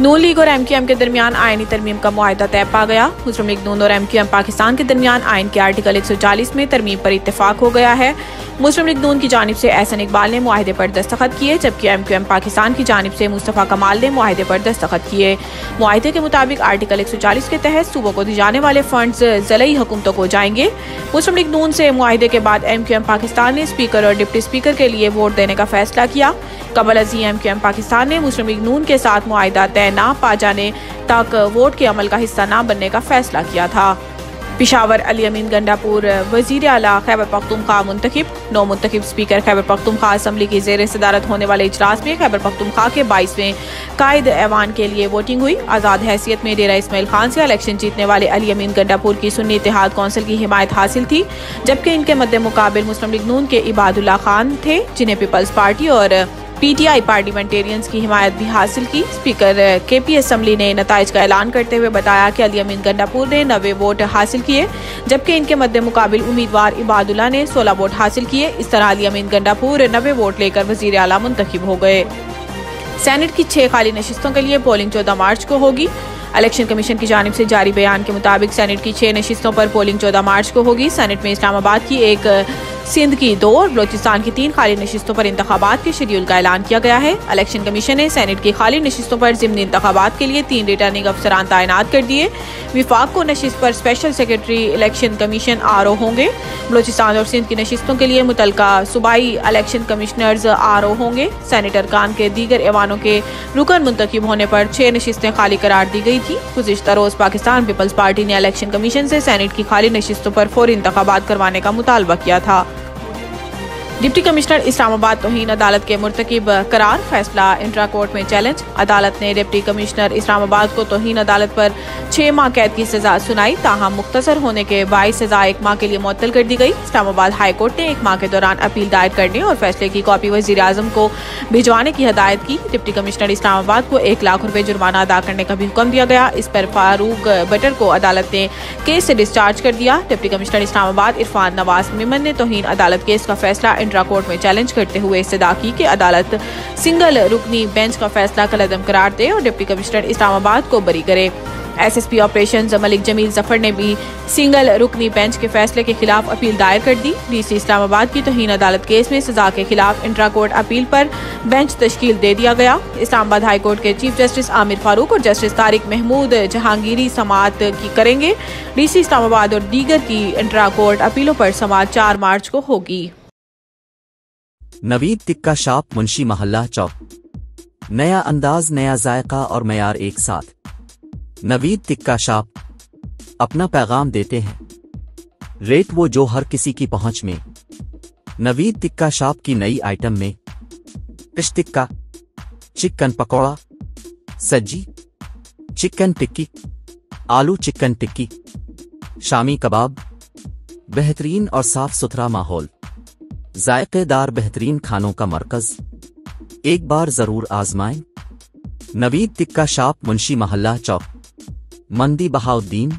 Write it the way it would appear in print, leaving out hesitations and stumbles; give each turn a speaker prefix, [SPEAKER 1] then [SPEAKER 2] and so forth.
[SPEAKER 1] नून league और MQM के दरमियान आईनी तरमीम का मुआहदा तय पा गया। मुस्लिम लीग नून और MQM पाकिस्तान के दरमियान आइन के आर्टिकल 140 में तरमीम पर इत्तेफाक हो गया है। मुस्लिम लीग नून की जानिब से एहसन इकबाल ने मुआहदे पर दस्तखत किए, जबकि MQM पाकिस्तान की जानिब से मुस्तफ़ा कमाल ने मुआहदे पर दस्तखत किए। मुआहदे के मुताबिक आर्टिकल 140 के तहत सूबों को दिए जाने वाले फंड्स ज़िलाई हुकूमतों को जाएंगे। मुस्लिम लीग नून से मुआहदे के बाद MQM पाकिस्तान ने स्पीकर और डिप्टी स्पीकर के लिए वोट देने का फैसला किया। कबल अज़ीं MQM पाकिस्तान ने मुस्लिम लीग नून के साथ मुआहदा तय न पा जाने तक वोट के अमल का हिस्सा न बनने का फैसला किया था। पिशावर अली अमीन गंडापुर वज़ीर आला खैबर पख्तूनख्वा मुंतखब। नौ मुंतखब स्पीकर खैबर पख्तूनख्वा असम्बली की ज़ेर सदारत होने वाले इजलास में खैबर पख्तूनख्वा के 22वें कायद ऐवान के लिए वोटिंग हुई। आज़ाद हैसियत में डेरा इस्माइल खान से इलेक्शन जीतने वाले अली अमीन गंडापुर की सुन्नी इत्तेहाद कौंसिल की हिमायत हासिल थी, जबकि इनके मद्दे मुकाबिल मुस्लिम लीग नून के इबादुल्ला खान थे, जिन्हें पीपल्स पार्टी और PTI पार्लियामेंटेरियंस की हिमायत भी हासिल की। स्पीकर KP असम्बली ने नताइज का ऐलान करते हुए बताया कि अली अमीन गंडापुर ने 90 वोट हासिल किए, जबकि इनके मद्दे मुकाबिल उम्मीदवार इबादुल्ला ने 16 वोट हासिल किए। इस तरह अली अमीन गंडापुर 90 वोट लेकर वजीर आला मुंतखब हो गए। सेनेट की 6 खाली नशिस्तों के लिए पोलिंग 14 मार्च को होगी। इलेक्शन कमीशन की जानिब से जारी बयान के मुताबिक सेनेट की 6 नशिस्तों पर पोलिंग 14 मार्च को होगी। सेनेट में इस्लामाबाद की 1, सिंध की 2 और बलोचिस्तान की 3 खाली नशिस्तों पर इंतखाबात के शेड्यूल का ऐलान किया गया है। इलेक्शन कमीशन ने सेनेट की खाली नशिस्तों पर ज़िमनी इंतखाबात के लिए 3 रिटर्निंग अफसरान तैनात कर दिए। विफाक को नशिस्त पर special secretary election commission RO होंगे। बलोचिस्तान और सिंध की नशिस्तों के लिए मुतलका सूबाई इलेक्शन कमिश्नर्स RO होंगे। सेनेटर कान के दीगर ऐवानों के रुकन मुंतखब होने पर 6 नशिस्तें खाली करार दी गई थी। गुज़िश्ता रोज पाकिस्तान पीपल्स पार्टी ने इलेक्शन कमीशन से सेनेट की खाली नशिस्तों पर फौरी इंतखाबात करवाने का मुतालबा किया था। डिप्टी कमिश्नर इस्लामाबाद तौहीन अदालत के मुर्तकिब करार, फैसला इंट्रा कोर्ट में चैलेंज। अदालत ने डिप्टी कमिश्नर इस्लामाबाद को तौहीन अदालत पर 6 माह कैद की सजा सुनाई, ताहम मुख्तसर होने के बाइस सजा 1 माह के लिए मुअत्तल कर दी गई। इस्लामाबाद हाई कोर्ट ने 1 माह के दौरान अपील दायर करने और फैसले की कॉपी वजीर आजम को भिजवाने की हदायत की। डिप्टी कमिश्नर इस्लामाबाद को 1 लाख रुपए जुर्माना अदा करने का भी हुक्म दिया गया। इस पर फारूक बटर को अदालत ने केस से डिस्चार्ज कर दिया। डिप्टी कमिश्नर इस्लामाबाद इरफान नवाज मेमन ने तौहीन अदालत केस का फैसला इंट्रा कोर्ट में चैलेंज करते हुए इस्तदा की कि अदालत सिंगल रुकनी बेंच का फैसला कलअदम करार दे और डिप्टी कमिश्नर इस्लामाबाद को बरी करे। SSP ऑपरेशन मलिक जमील जफर ने भी सिंगल रुकनी बेंच के फैसले के खिलाफ अपील दायर कर दी। DC इस्लामाबाद की तौहीन अदालत केस में सजा के खिलाफ इंट्रा कोर्ट अपील पर बेंच तश्कील दे दिया गया। इस्लामाबाद हाई कोर्ट के चीफ जस्टिस आमिर फारूक और जस्टिस तारिक महमूद जहांगीरी समाअत की करेंगे। DC इस्लामाबाद और दीगर की इंट्रा कोर्ट अपीलों पर समाअत 4 मार्च को होगी।
[SPEAKER 2] नवीद टिक्का शॉप मुंशी महल्ला चौक, नया अंदाज, नया जायका और मयार एक साथ। नवीद टिक्का शॉप अपना पैगाम देते हैं, रेट वो जो हर किसी की पहुंच में। नवीद टिक्का शॉप की नई आइटम में फिश टिक्का, चिकन पकौड़ा, सज्जी, चिकन टिक्की, आलू चिकन टिक्की, शामी कबाब, बेहतरीन और साफ सुथरा माहौल, जायकेदार बेहतरीन खानों का मरकज, एक बार जरूर आजमाएं। नवीद टिक्का शॉप मुंशी महल्ला चौक, मंदी बहाउद्दीन।